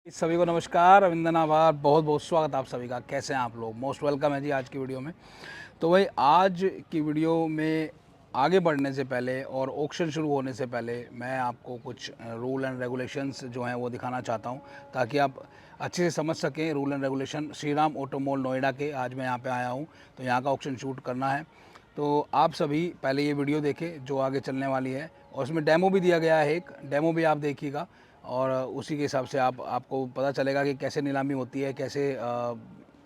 सभी को नमस्कार, अभिनंदन, आभार, बहुत बहुत स्वागत आप सभी का। कैसे हैं आप लोग? मोस्ट वेलकम है जी आज की वीडियो में। तो भाई आज की वीडियो में आगे बढ़ने से पहले और ऑक्शन शुरू होने से पहले मैं आपको कुछ रूल एंड रेगुलेशंस जो हैं वो दिखाना चाहता हूं, ताकि आप अच्छे से समझ सकें rule and regulation. Shriram auto mall Noida के आज मैं यहाँ पे आया हूँ, तो यहाँ का ऑक्शन शूट करना है। तो आप सभी पहले ये वीडियो देखें जो आगे चलने वाली है, और उसमें डेमो भी दिया गया है, एक डेमो भी आप देखिएगा, और उसी के हिसाब से आपको पता चलेगा कि कैसे नीलामी होती है, कैसे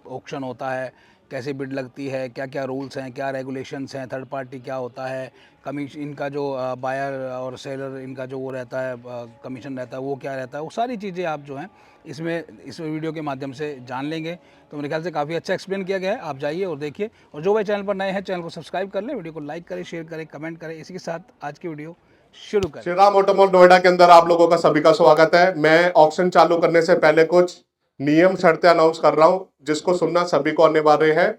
ऑक्शन होता है, कैसे बिड लगती है, क्या क्या रूल्स हैं, क्या रेगुलेशंस हैं, थर्ड पार्टी क्या होता है, कमीशन इनका जो बायर और सेलर इनका जो वो रहता है, कमीशन रहता है वो क्या रहता है, वो सारी चीज़ें आप जो हैं इसमें इस वीडियो के माध्यम से जान लेंगे। तो मेरे ख्याल से काफ़ी अच्छा एक्सप्लेन किया गया है, आप जाइए और देखिए। और जो भाई चैनल पर नए हैं चैनल को सब्सक्राइब कर लें, वीडियो को लाइक करें, शेयर करें, कमेंट करें। इसी के साथ आज की वीडियो शुरू करें। श्रीराम ऑटो मॉल नोएडा के अंदर आप लोगों का सभी का स्वागत है। मैं ऑक्शन चालू करने से पहले कुछ नियम शर्तें अनाउंस कर रहा हूं, जिसको सुनना सभी को अनिवार्य है।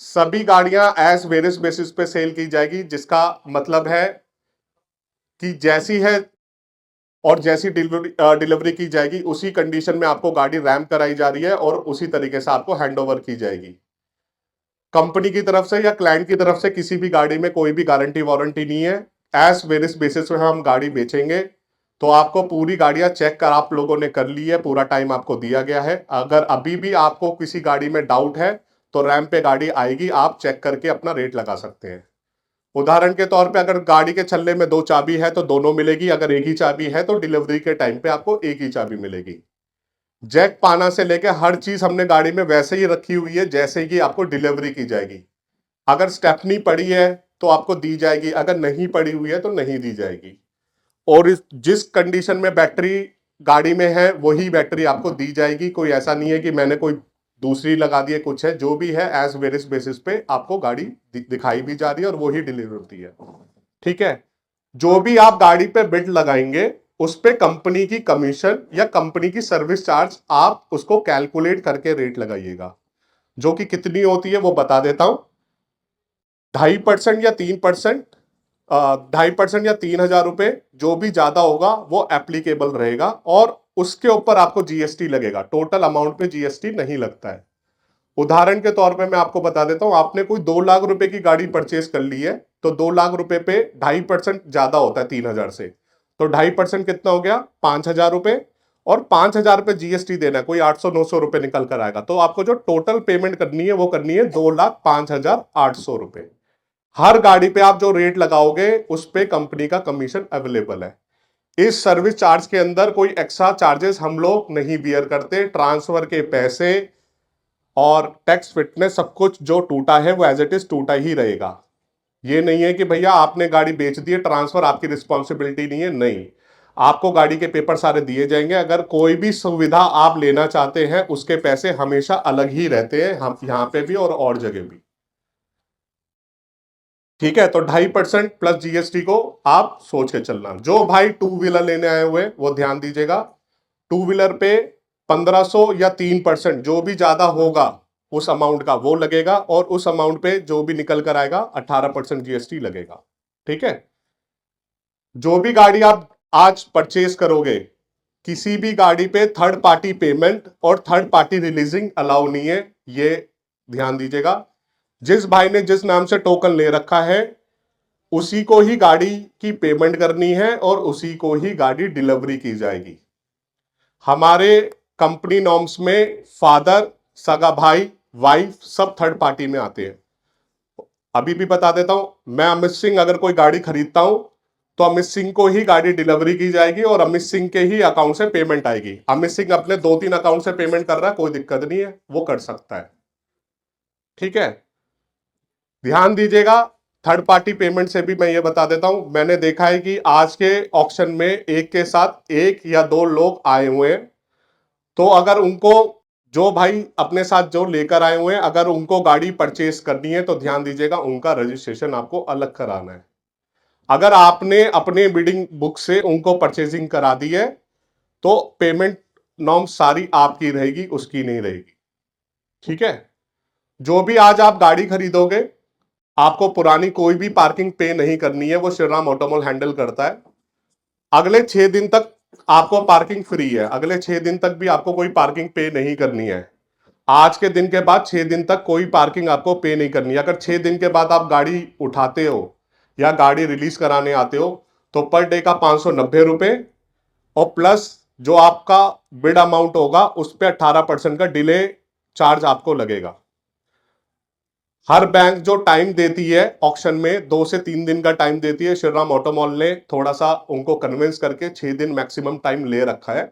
सभी गाड़ियां एज वेरियस बेसिस पे सेल की जाएगी, जिसका मतलब है कि जैसी है और जैसी डिलीवरी की जाएगी उसी कंडीशन में आपको गाड़ी रैम्प कराई जा रही है और उसी तरीके से आपको हैंडओवर की जाएगी। कंपनी की तरफ से या क्लाइंट की तरफ से किसी भी गाड़ी में कोई भी गारंटी वारंटी नहीं है। एज वेरियस बेसिस पे हम गाड़ी बेचेंगे। तो आपको पूरी गाड़ियां चेक कर आप लोगों ने कर ली है, पूरा टाइम आपको दिया गया है। अगर अभी भी आपको किसी गाड़ी में डाउट है तो रैंप पे गाड़ी आएगी, आप चेक करके अपना रेट लगा सकते हैं। उदाहरण के तौर पे अगर गाड़ी के छल्ले में 2 चाबी है तो दोनों मिलेगी, अगर एक ही चाबी है तो डिलीवरी के टाइम पे आपको एक ही चाबी मिलेगी। जैक पाना से लेकर हर चीज हमने गाड़ी में वैसे ही रखी हुई है जैसे कि आपको डिलीवरी की जाएगी। अगर स्टेपनी पड़ी है तो आपको दी जाएगी, अगर नहीं पड़ी हुई है तो नहीं दी जाएगी। और जिस कंडीशन में बैटरी गाड़ी में है वही बैटरी आपको दी जाएगी। कोई ऐसा नहीं है कि मैंने कोई दूसरी लगा दी है, कुछ है, जो भी है एज वेरियस बेसिस पे आपको गाड़ी दिखाई भी जा रही है और वही डिलीवर होती है। ठीक है। जो भी आप गाड़ी पे बिड लगाएंगे उस पे कंपनी की कमीशन या कंपनी की सर्विस चार्ज आप उसको कैलकुलेट करके रेट लगाइएगा, जो कि कितनी होती है वो बता देता हूं। 2.5% या 3%, 2.5% या 3,000 रुपए, जो भी ज्यादा होगा वो एप्लीकेबल रहेगा और उसके ऊपर आपको जीएसटी लगेगा। टोटल अमाउंट पे जीएसटी नहीं लगता है। उदाहरण के तौर पे मैं आपको बता देता हूं, आपने कोई 2 लाख रुपए की गाड़ी परचेज कर ली है तो 2 लाख रुपए पे 2.5% ज्यादा होता है 3,000 से, तो 2.5% कितना हो गया? 5,000 रुपए। और 5,000 पे जीएसटी देना है, कोई 800-900 रुपए निकल कर आएगा। तो आपको जो टोटल पेमेंट करनी है वो करनी है 2,05,800 रुपए। हर गाड़ी पे आप जो रेट लगाओगे उस पे कंपनी का कमीशन अवेलेबल है। इस सर्विस चार्ज के अंदर कोई एक्स्ट्रा चार्जेस हम लोग नहीं बियर करते। ट्रांसफर के पैसे और टैक्स फिटनेस सब कुछ जो टूटा है वो एज इट इज टूटा ही रहेगा। ये नहीं है कि भैया आपने गाड़ी बेच दी है, ट्रांसफर आपकी रिस्पॉन्सिबिलिटी नहीं है। नहीं, आपको गाड़ी के पेपर सारे दिए जाएंगे। अगर कोई भी सुविधा आप लेना चाहते हैं उसके पैसे हमेशा अलग ही रहते हैं, हम यहां पे भी और जगह भी। ठीक है। तो 2.5% प्लस जीएसटी को आप सोच के चलना। जो भाई टू व्हीलर लेने आए हुए वो ध्यान दीजिएगा, टू व्हीलर पे 1,500 या 3% जो भी ज्यादा होगा उस अमाउंट का वो लगेगा, और उस अमाउंट पे जो भी निकल कर आएगा 18% जीएसटी लगेगा। ठीक है। जो भी गाड़ी आप आज परचेज करोगे, किसी भी गाड़ी पे थर्ड पार्टी पेमेंट और थर्ड पार्टी रिलीजिंग अलाउ नहीं है, ये ध्यान दीजिएगा। जिस भाई ने जिस नाम से टोकन ले रखा है उसी को ही गाड़ी की पेमेंट करनी है और उसी को ही गाड़ी डिलीवरी की जाएगी। हमारे कंपनी नॉर्म्स में फादर, सगा भाई, वाइफ सब थर्ड पार्टी में आते हैं। अभी भी बता देता हूं, मैं अमित सिंह अगर कोई गाड़ी खरीदता हूं तो अमित सिंह को ही गाड़ी डिलीवरी की जाएगी और अमित सिंह के ही अकाउंट से पेमेंट आएगी। अमित सिंह अपने 2-3 अकाउंट से पेमेंट कर रहा है, कोई दिक्कत नहीं है, वो कर सकता है। ठीक है। ध्यान दीजिएगा। थर्ड पार्टी पेमेंट से भी मैं ये बता देता हूं, मैंने देखा है कि आज के ऑक्शन में एक के साथ एक या दो लोग आए हुए हैं। तो अगर उनको, जो भाई अपने साथ जो लेकर आए हुए हैं, अगर उनको गाड़ी परचेस करनी है तो ध्यान दीजिएगा उनका रजिस्ट्रेशन आपको अलग कराना है। अगर आपने अपने बिडिंग बुक से उनको परचेजिंग करा दी है तो पेमेंट नॉर्म सारी आपकी रहेगी, उसकी नहीं रहेगी। ठीक है। जो भी आज आप गाड़ी खरीदोगे आपको पुरानी कोई भी पार्किंग पे नहीं करनी है, वो श्रीराम ऑटोमॉल हैंडल करता है। अगले 6 दिन तक आपको पार्किंग फ्री है, अगले 6 दिन तक भी आपको कोई पार्किंग पे नहीं करनी है। आज के दिन के बाद 6 दिन तक कोई पार्किंग आपको पे नहीं करनी है। अगर 6 दिन के बाद आप गाड़ी उठाते हो या गाड़ी रिलीज कराने आते हो तो पर डे का 590 रुपए, और प्लस जो आपका बिड अमाउंट होगा उस पर 18% का डिले चार्ज आपको लगेगा। हर बैंक जो टाइम देती है ऑक्शन में 2 से 3 दिन का टाइम देती है, श्री राम ऑटोमॉल ने थोड़ा सा उनको कन्विंस करके 6 दिन मैक्सिमम टाइम ले रखा है।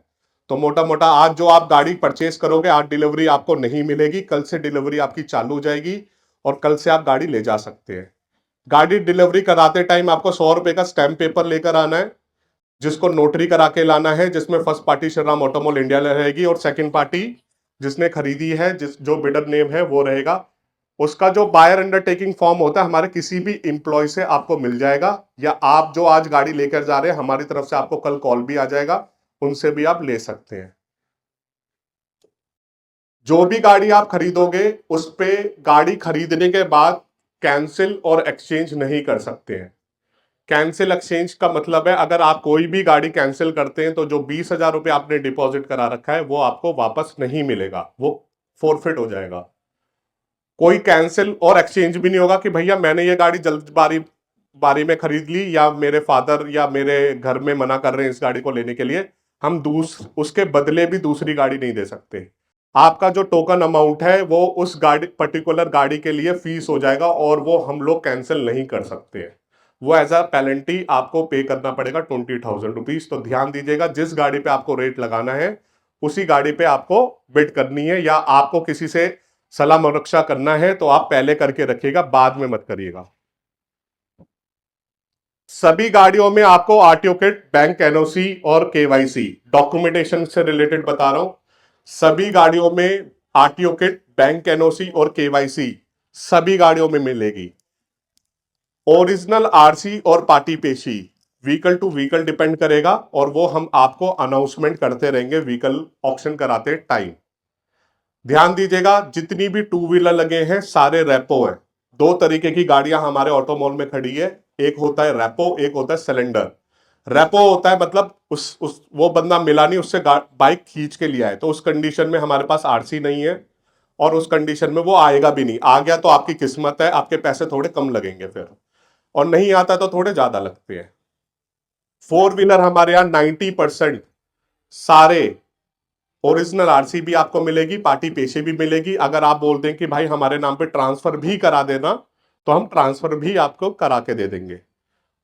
तो मोटा मोटा आज जो आप गाड़ी परचेस करोगे आज डिलीवरी आपको नहीं मिलेगी, कल से डिलीवरी आपकी चालू हो जाएगी और कल से आप गाड़ी ले जा सकते हैं। गाड़ी डिलीवरी कराते टाइम आपको 100 रुपए का स्टैंप पेपर लेकर आना है, जिसको नोटरी करा के लाना है, जिसमें first party Shri Ram ऑटोमॉल India रहेगी और सेकंड पार्टी जिसने खरीदी है, जिस जो बिडर नेम है वो रहेगा। उसका जो बायर अंडरटेकिंग फॉर्म होता है हमारे किसी भी इंप्लॉय से आपको मिल जाएगा, या आप जो आज गाड़ी लेकर जा रहे हैं हमारी तरफ से आपको कल कॉल भी आ जाएगा, उनसे भी आप ले सकते हैं। जो भी गाड़ी आप खरीदोगे उस पे गाड़ी खरीदने के बाद कैंसिल और एक्सचेंज नहीं कर सकते हैं। कैंसिल एक्सचेंज का मतलब है अगर आप कोई भी गाड़ी कैंसिल करते हैं तो जो 20,000 रुपए आपने डिपॉजिट करा रखा है वो आपको वापस नहीं मिलेगा, वो फोरफिट हो जाएगा। कोई कैंसिल और एक्सचेंज भी नहीं होगा कि भैया मैंने ये गाड़ी जल्दबाजी बारी में खरीद ली या मेरे फादर या मेरे घर में मना कर रहे हैं इस गाड़ी को लेने के लिए, हम उसके बदले भी दूसरी गाड़ी नहीं दे सकते। आपका जो टोकन अमाउंट है वो उस गाड़ी पर्टिकुलर गाड़ी के लिए फीस हो जाएगा और वो हम लोग कैंसिल नहीं कर सकते हैं। वो एज अ पेनल्टी आपको पे करना पड़ेगा 20,000 रुपीज। तो ध्यान दीजिएगा जिस गाड़ी पे आपको रेट लगाना है उसी गाड़ी पे आपको बिड करनी है, या आपको किसी से सलाह मशवरा करना है तो आप पहले करके रखिएगा, बाद में मत करिएगा। सभी गाड़ियों में आपको आरटीओ किट, बैंक एनओसी और केवाईसी डॉक्यूमेंटेशन से रिलेटेड बता रहा हूं। सभी गाड़ियों में आरटीओ किट, बैंक एनओसी और केवाईसी सभी गाड़ियों में मिलेगी। ओरिजिनल आरसी और पार्टी पेशी व्हीकल टू व्हीकल डिपेंड करेगा और वो हम आपको अनाउंसमेंट करते रहेंगे व्हीकल ऑक्शन कराते टाइम। ध्यान दीजिएगा जितनी भी टू व्हीलर लगे हैं सारे रेपो है। दो तरीके की गाड़ियां हमारे ऑटोमॉल में खड़ी है, एक होता है रेपो, एक होता है सिलेंडर। रेपो होता है मतलब उस वो बंदा मिला नहीं, उससे बाइक खींच के लिया है, तो उस कंडीशन में हमारे पास आरसी नहीं है और उस कंडीशन में वो आएगा भी नहीं। आ गया तो आपकी किस्मत है, आपके पैसे थोड़े कम लगेंगे फिर, और नहीं आता तो थोड़े ज्यादा लगते हैं। फोर व्हीलर हमारे यहाँ 90% सारे ओरिजिनल आरसी भी आपको मिलेगी, पार्टी पेशे भी मिलेगी। अगर आप बोल दें कि भाई हमारे नाम पे ट्रांसफर भी करा देना तो हम ट्रांसफर भी आपको करा के दे देंगे।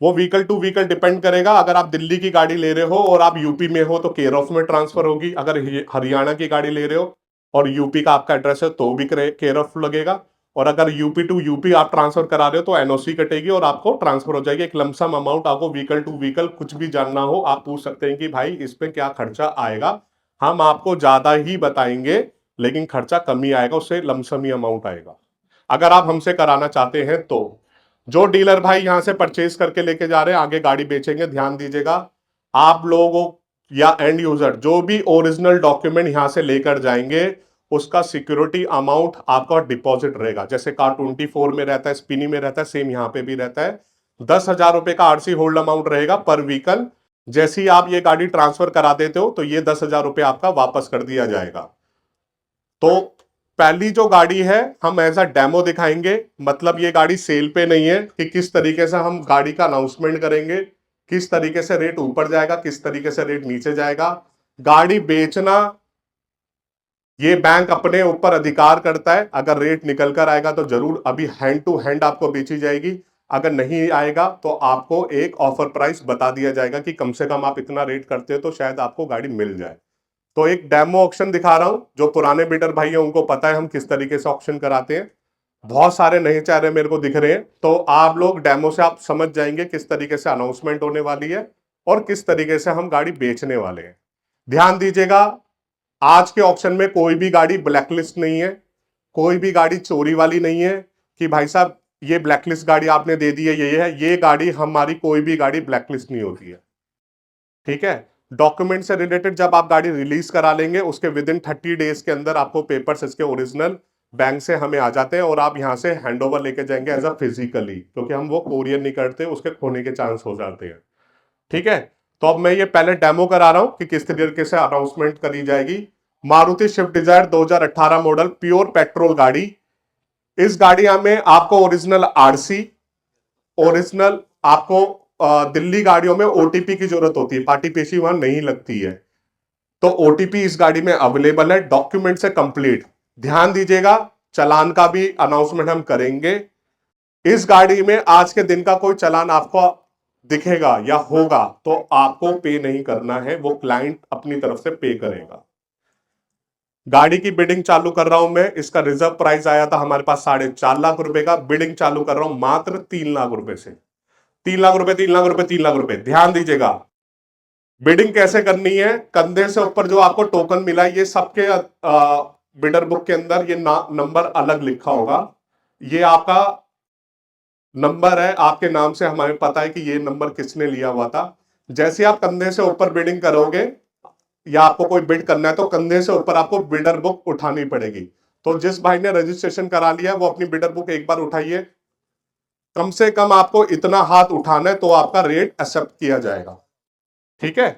वो व्हीकल टू व्हीकल डिपेंड करेगा। अगर आप दिल्ली की गाड़ी ले रहे हो और आप यूपी में हो तो केयर ऑफ में ट्रांसफर होगी। अगर हरियाणा की गाड़ी ले रहे हो और यूपी का आपका एड्रेस है तो भी केयर ऑफ लगेगा। और अगर यूपी टू यूपी आप ट्रांसफर करा रहे हो तो एनओसी कटेगी और आपको ट्रांसफर हो जाएगी। एक लमसम अमाउंट आपको व्हीकल टू व्हीकल कुछ भी जानना हो आप पूछ सकते हैं कि भाई इस पे क्या खर्चा आएगा, हम आपको ज्यादा ही बताएंगे लेकिन खर्चा कम ही आएगा, उससे लमसम ही अमाउंट आएगा अगर आप हमसे कराना चाहते हैं तो। जो डीलर भाई यहां से परचेज करके लेके जा रहे हैं आगे गाड़ी बेचेंगे, ध्यान दीजिएगा आप लोगों या एंड यूजर जो भी ओरिजिनल डॉक्यूमेंट यहां से लेकर जाएंगे उसका सिक्योरिटी अमाउंट आपका डिपॉजिट रहेगा। जैसे कार 24 में रहता है, स्पिनी में रहता है, सेम यहां पे भी रहता है। 10,000 रुपए का आरसी होल्ड अमाउंट रहेगा पर व्हीकल। जैसे ही आप ये गाड़ी ट्रांसफर करा देते हो तो ये 10,000 रुपए आपका वापस कर दिया जाएगा। तो पहली जो गाड़ी है हम एज अ डेमो दिखाएंगे, मतलब ये गाड़ी सेल पे नहीं है, कि किस तरीके से हम गाड़ी का अनाउंसमेंट करेंगे, किस तरीके से रेट ऊपर जाएगा, किस तरीके से रेट नीचे जाएगा। गाड़ी बेचना ये बैंक अपने ऊपर अधिकार करता है। अगर रेट निकल कर आएगा तो जरूर अभी हैंड टू हैंड आपको बेची जाएगी, अगर नहीं आएगा तो आपको एक ऑफर प्राइस बता दिया जाएगा कि कम से कम आप इतना रेट करते हो तो शायद आपको गाड़ी मिल जाए। तो एक डेमो ऑक्शन दिखा रहा हूं, जो पुराने बिडर भाई हैं उनको पता है हम किस तरीके से ऑक्शन कराते हैं। बहुत सारे नए चेहरे मेरे को दिख रहे हैं, तो आप लोग डेमो से आप समझ जाएंगे किस तरीके से अनाउंसमेंट होने वाली है और किस तरीके से हम गाड़ी बेचने वाले हैं। ध्यान दीजिएगा आज के ऑप्शन में कोई भी गाड़ी ब्लैकलिस्ट नहीं है, कोई भी गाड़ी चोरी वाली नहीं है कि भाई साहब ये ब्लैकलिस्ट गाड़ी आपने दे दी है ये है। ये गाड़ी हमारी कोई भी गाड़ी ब्लैकलिस्ट नहीं होती है, ठीक है। डॉक्यूमेंट से रिलेटेड जब आप गाड़ी रिलीज करा लेंगे उसके विद इन 30 डेज के अंदर आपको पेपर्स इसके ओरिजिनल बैंक से हमें आ जाते हैं और आप यहां से हैंड ओवर लेके जाएंगे एज अ फिजिकली, क्योंकि हम वो कोरियर नहीं करते, उसके खोने के चांस हो जाते हैं, ठीक है। तो अब मैं ये पहले डेमो करा रहा हूं कि किस तरीके से अनाउंसमेंट करी जाएगी। Maruti Swift Dzire 2018 model pure petrol गाड़ी। इस गाड़ियां में आपको ओरिजिनल आरसी, ओरिजिनल आपको दिल्ली गाड़ियों में ओटीपी की जरूरत होती है, पार्टी पेशी वहां नहीं लगती है। तो ओटीपी इस गाड़ी में अवेलेबल है, डॉक्यूमेंट से कंप्लीट। ध्यान दीजिएगा, चालान का भी अनाउंसमेंट हम करेंगे। इस गाड़ी में आज के दिन का कोई चालान आपको दिखेगा या होगा तो आपको पे नहीं करना है, वो क्लाइंट अपनी तरफ से पे करेगा। गाड़ी की बिडिंग चालू कर रहा हूं मैं। इसका रिजर्व प्राइस आया था हमारे पास 4.5 लाख रुपए का। बिडिंग चालू कर रहा हूं मात्र 3 लाख रुपए से। 3 लाख रुपए, 3 लाख रुपए, 3 लाख रुपए। ध्यान दीजिएगा, बिडिंग कैसे करनी है। कंधे से ऊपर जो आपको टोकन मिला है, ये सबके बिडर बुक के अंदर ये नंबर अलग लिखा होगा। ये आपका नंबर है, आपके नाम से हमें पता है कि ये नंबर किसने लिया हुआ था। जैसे आप कंधे से ऊपर बिडिंग करोगे या आपको कोई बिड करना है तो कंधे से ऊपर आपको बिडर बुक उठानी पड़ेगी। तो जिस भाई ने रजिस्ट्रेशन करा लिया वो अपनी बिडर बुक एक बार उठाइए। कम से कम आपको इतना हाथ उठाना है तो आपका रेट एक्सेप्ट किया जाएगा। ठीक है,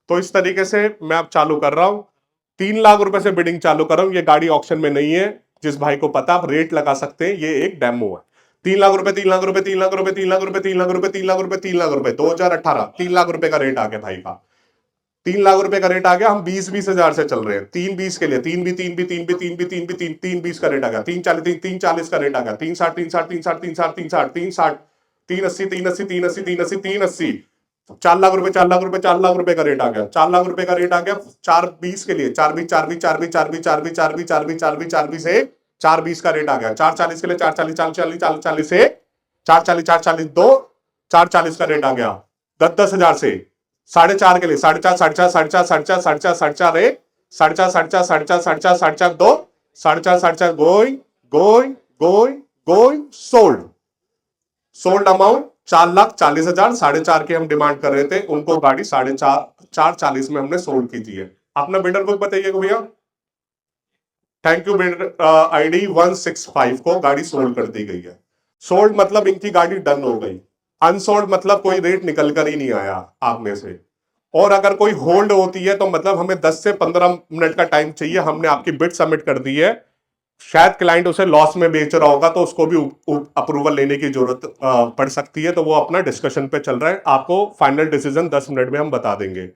तो इस तरीके से मैं अब चालू कर रहा हूं। 3 लाख रुपए से बिडिंग चालू कर रहा हूं। ये गाड़ी ऑक्शन में नहीं है, जिस भाई को पता आप रेट लगा सकते हैं, ये एक डेमो है। 3 लाख रुपए, 3 लाख रुपए, 3 लाख रुपए, 3 लाख रुपए, 3 लाख रुपए, 3 लाख रुपए, 3 लाख रुपए, 2018 3 लाख रुपए का रेट आ गया भाई का। 3 लाख रुपए का रेट आ गया। हम 20-20 हजार से चल रहे हैं। 3-20 के लिए 3 20 का रेट आ गया। 340 का रेट आ गया। 360 4 लाख रुपए, 4 लाख रुपए, 4 लाख रुपए का रेट आ गया। 4 लाख रुपए का रेट आ गया। 4-20 के लिए 4-20 से 4-20 का रेट आ गया। 4-40 के लिए 4-40 से 4-40 2 4-40 का रेट आ गया। 10-10 हजार से 4.5 के लिए 4.5 रेट 4.5 2 4.5 गोइंग सोल्ड अमाउंट 4,40,000। 4.5 की हम डिमांड कर रहे थे, उनको गाड़ी 4.40 में हमने सोल्ड की थी। अपना बिल्डर बुक बताइएगा भैया। Thank you. बिल्डर आईडी 165 को गाड़ी सोल्ड कर दी गई है। सोल्ड मतलब इनकी गाड़ी डन हो गई। अनसोल्ड मतलब कोई रेट निकल कर ही नहीं आया आप में से। और अगर कोई होल्ड होती है तो मतलब हमें 10 से 15 मिनट का टाइम चाहिए। हमने आपकी बिड सबमिट कर दी है। शायद क्लाइंट उसे लॉस में बेच रहा होगा तो उसको भी अप्रूवल लेने की जरूरत पड़ सकती है, तो वो अपना डिस्कशन पे चल रहा है। आपको फाइनल डिसीजन 10 मिनट में हम बता देंगे।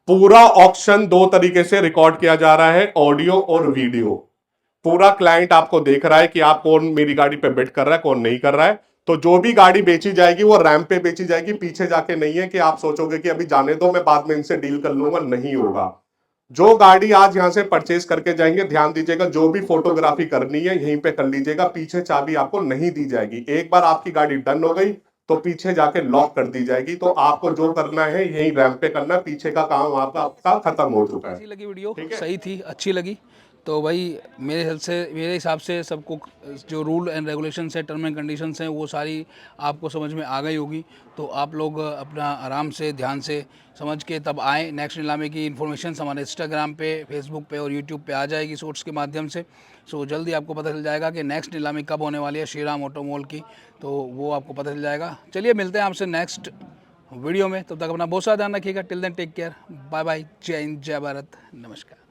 पूरा ऑक्शन 2 तरीके से रिकॉर्ड किया जा रहा है, ऑडियो और वीडियो। पूरा क्लाइंट आपको देख रहा है कि आप कौन मेरी गाड़ी पे बिड कर रहा है, कौन नहीं कर रहा है। तो जो भी गाड़ी बेची जाएगी वो रैंप पे बेची जाएगी, पीछे जाके नहीं है कि आप सोचोगे कि अभी जाने दो, मैं बाद में इनसे डील कर लूंगा। नहीं होगा। जो गाड़ी आज यहां से परचेज करके जाएंगे, ध्यान दीजिएगा, जो भी फोटोग्राफी करनी है यहीं पे कर लीजिएगा। पीछे चाबी आपको नहीं दी जाएगी। एक बार आपकी गाड़ी डन हो गई तो पीछे जाके लॉक कर दी जाएगी। तो आपको जो करना है यही रैंप पे करना, पीछे का काम आपका खत्म हो चुका है। अच्छी लगी वीडियो, सही थी, अच्छी लगी। तो भाई मेरे हिसाब से सबको जो रूल एंड रेगुलेशंस है, टर्म एंड कंडीशंस हैं, वो सारी आपको समझ में आ गई होगी। तो आप लोग अपना आराम से ध्यान से समझ के तब आएँ। नेक्स्ट नीलामी की इन्फॉर्मेशन हमारे इंस्टाग्राम पे, फेसबुक पे और यूट्यूब पे आ जाएगी शॉर्ट्स के माध्यम से। सो जल्दी आपको पता चल जाएगा कि नेक्स्ट नीलामी कब होने वाली है श्रीराम ऑटोमॉल की, तो वो आपको पता चल जाएगा। चलिए मिलते हैं आपसे नेक्स्ट वीडियो में, तब तक अपना बहुत सारा ध्यान रखिएगा। Till then take care, bye bye, जय हिंद, जय भारत, नमस्कार।